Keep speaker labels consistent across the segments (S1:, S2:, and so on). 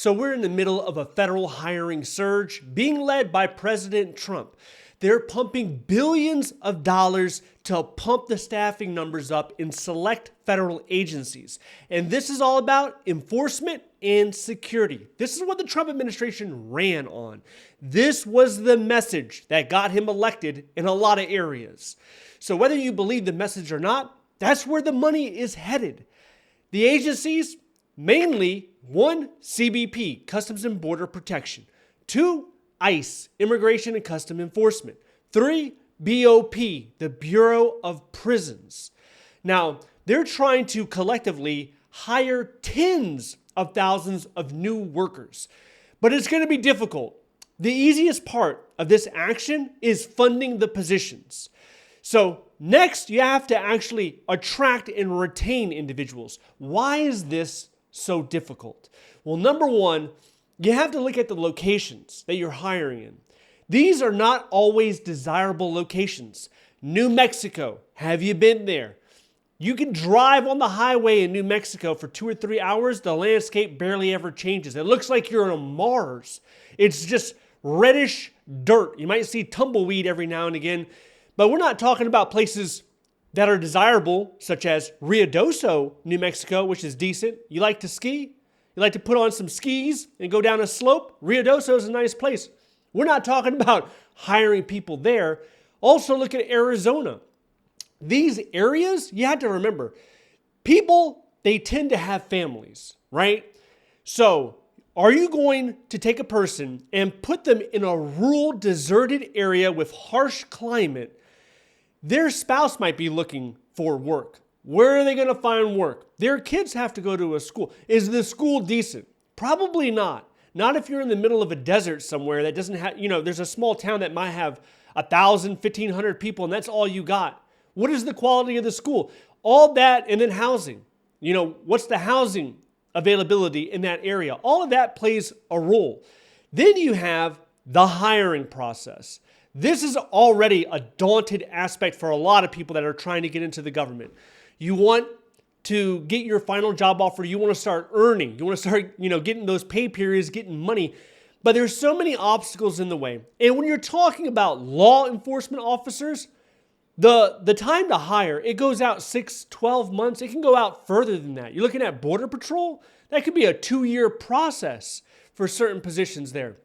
S1: So we're in the middle of a federal hiring surge being led by President Trump. They're pumping billions of dollars to pump the staffing numbers up in select federal agencies. And this is all about enforcement and security. This is what the Trump administration ran on. This was the message that got him elected in a lot of areas. So whether you believe the message or not, that's where the money is headed. The agencies, mainly 1, CBP, Customs and Border Protection. 2, ICE, Immigration and Custom Enforcement. 3, BOP, the Bureau of Prisons. Now, they're trying to collectively hire tens of thousands of new workers, but it's going to be difficult. The easiest part of this action is funding the positions. So next, you have to actually attract and retain individuals. Why is this so difficult? Well, number one, you have to look at the locations that you're hiring in. These are not always desirable locations. New Mexico, have you been there? You can drive on the highway in New Mexico for 2 or 3 hours. The landscape barely ever changes. It looks like you're on Mars. It's just reddish dirt. You might see tumbleweed every now and again. But we're not talking about places that are desirable, such as Ruidoso, New Mexico, which is decent. You like to ski? You like to put on some skis and go down a slope? Ruidoso is a nice place. We're not talking about hiring people there. Also look at Arizona. These areas, you have to remember, people, they tend to have families, right? So are you going to take a person and put them in a rural, deserted area with harsh climate? Their spouse might be looking for work. Where are they going to find work? Their kids have to go to a school. Is the school decent? Probably not. Not if you're in the middle of a desert somewhere that doesn't have, there's a small town that might have 1,000, 1,500 people, and that's all you got. What is the quality of the school? All that, and then housing. What's the housing availability in that area? All of that plays a role. Then you have the hiring process. This is already a daunted aspect for a lot of people that are trying to get into the government. You want to get your final job offer. You want to start earning. You want to start, getting those pay periods, getting money. But there's so many obstacles in the way. And when you're talking about law enforcement officers, the time to hire, it goes out 6, 12 months. It can go out further than that. You're looking at Border Patrol. That could be a 2-year process for certain positions there.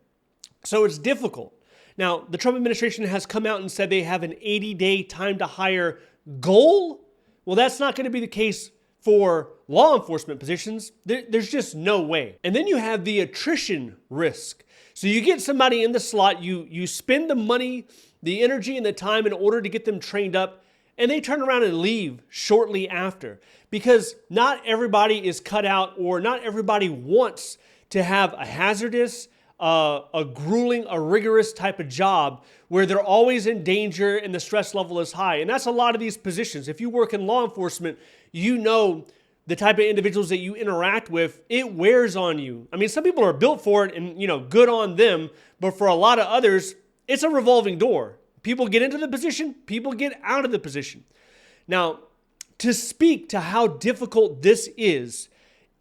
S1: So it's difficult. Now, the Trump administration has come out and said they have an 80-day time to hire goal. Well, that's not going to be the case for law enforcement positions. There's just no way. And then you have the attrition risk. So you get somebody in the slot, you spend the money, the energy, and the time in order to get them trained up, and they turn around and leave shortly after. Because not everybody is cut out, or not everybody wants to have a hazardous, a grueling, a rigorous type of job where they're always in danger and the stress level is high. And that's a lot of these positions. If you work in law enforcement, the type of individuals that you interact with, it wears on you. I mean, some people are built for it and, good on them. But for a lot of others, it's a revolving door. People get into the position, people get out of the position. Now, to speak to how difficult this is,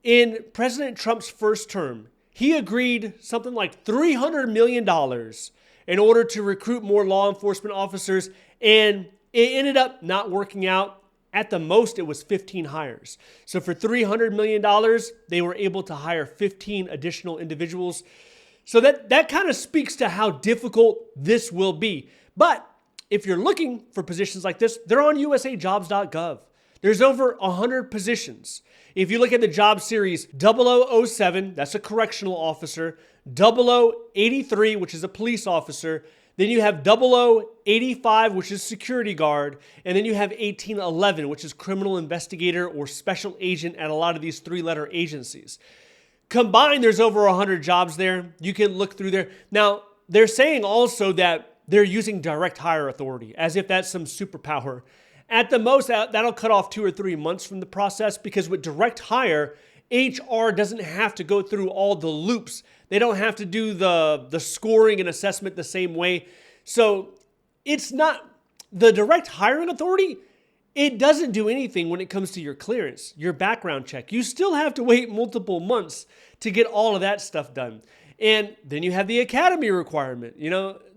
S1: in President Trump's first term, he agreed something like $300 million in order to recruit more law enforcement officers, and it ended up not working out. At the most, it was 15 hires. So for $300 million, they were able to hire 15 additional individuals. So that kind of speaks to how difficult this will be. But if you're looking for positions like this, they're on usajobs.gov. There's over 100 positions. If you look at the job series 0007, that's a correctional officer, 0083, which is a police officer, then you have 0085, which is security guard, and then you have 1811, which is criminal investigator or special agent at a lot of these 3-letter agencies. Combined, there's over 100 jobs there. You can look through there. Now, they're saying also that they're using direct hire authority, as if that's some superpower. At the most, that'll cut off 2 or 3 months from the process, because with direct hire, HR doesn't have to go through all the loops. They don't have to do the scoring and assessment the same way. So it's not, the direct hiring authority it doesn't do anything when it comes to your clearance, your background check. You still have to wait multiple months to get all of that stuff done. And then you have the academy requirement.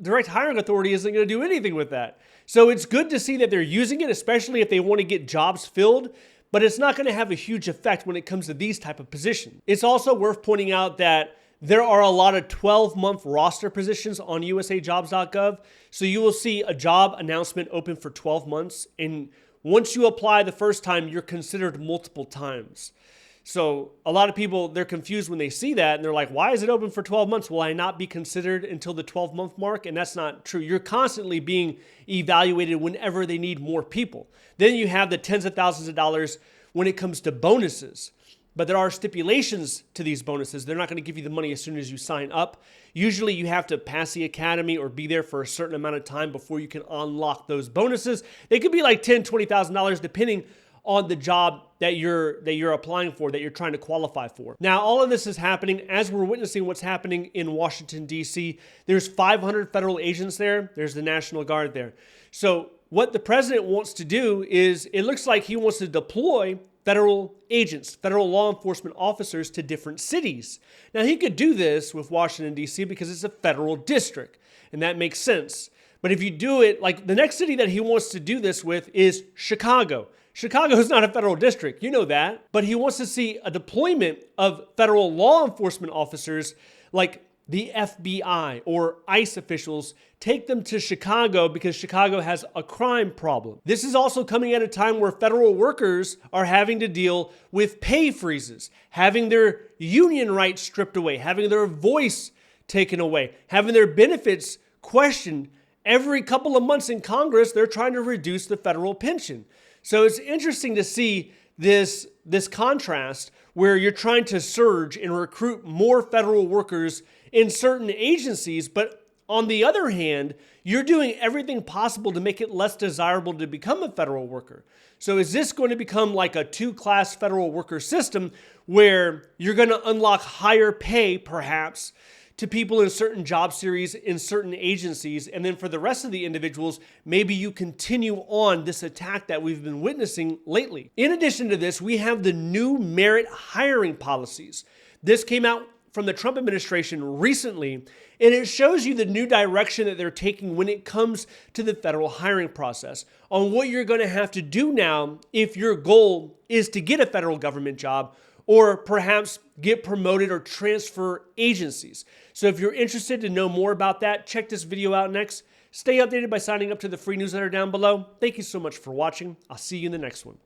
S1: Direct hiring authority isn't going to do anything with that. So it's good to see that they're using it, especially if they want to get jobs filled, but it's not going to have a huge effect when it comes to these type of positions. It's also worth pointing out that there are a lot of 12-month roster positions on usajobs.gov. So you will see a job announcement open for 12 months. And once you apply the first time, you're considered multiple times. So a lot of people, they're confused when they see that. And they're like, why is it open for 12 months? Will I not be considered until the 12-month mark? And that's not true. You're constantly being evaluated whenever they need more people. Then you have the tens of thousands of dollars when it comes to bonuses. But there are stipulations to these bonuses. They're not going to give you the money as soon as you sign up. Usually you have to pass the academy or be there for a certain amount of time before you can unlock those bonuses. They could be like $10,000, $20,000 depending on the job that you're applying for, that you're trying to qualify for. Now, all of this is happening as we're witnessing what's happening in Washington, D.C. There's 500 federal agents there. There's the National Guard there. So what the president wants to do is, it looks like he wants to deploy federal agents, federal law enforcement officers to different cities. Now, he could do this with Washington, D.C. because it's a federal district, and that makes sense. But if you do it, like the next city that he wants to do this with is Chicago. Chicago is not a federal district, you know that. But he wants to see a deployment of federal law enforcement officers like the FBI or ICE officials, take them to Chicago because Chicago has a crime problem. This is also coming at a time where federal workers are having to deal with pay freezes, having their union rights stripped away, having their voice taken away, having their benefits questioned. Every couple of months in Congress, they're trying to reduce the federal pension. So it's interesting to see this contrast where you're trying to surge and recruit more federal workers in certain agencies, but on the other hand, you're doing everything possible to make it less desirable to become a federal worker. So is this going to become like a two-class federal worker system where you're going to unlock higher pay, perhaps, to people in certain job series, in certain agencies, and then for the rest of the individuals, maybe you continue on this attack that we've been witnessing lately? In addition to this, we have the new merit hiring policies. This came out from the Trump administration recently, and it shows you the new direction that they're taking when it comes to the federal hiring process, on what you're going to have to do now if your goal is to get a federal government job or perhaps get promoted or transfer agencies. So if you're interested to know more about that, check this video out next. Stay updated by signing up to the free newsletter down below. Thank you so much for watching. I'll see you in the next one.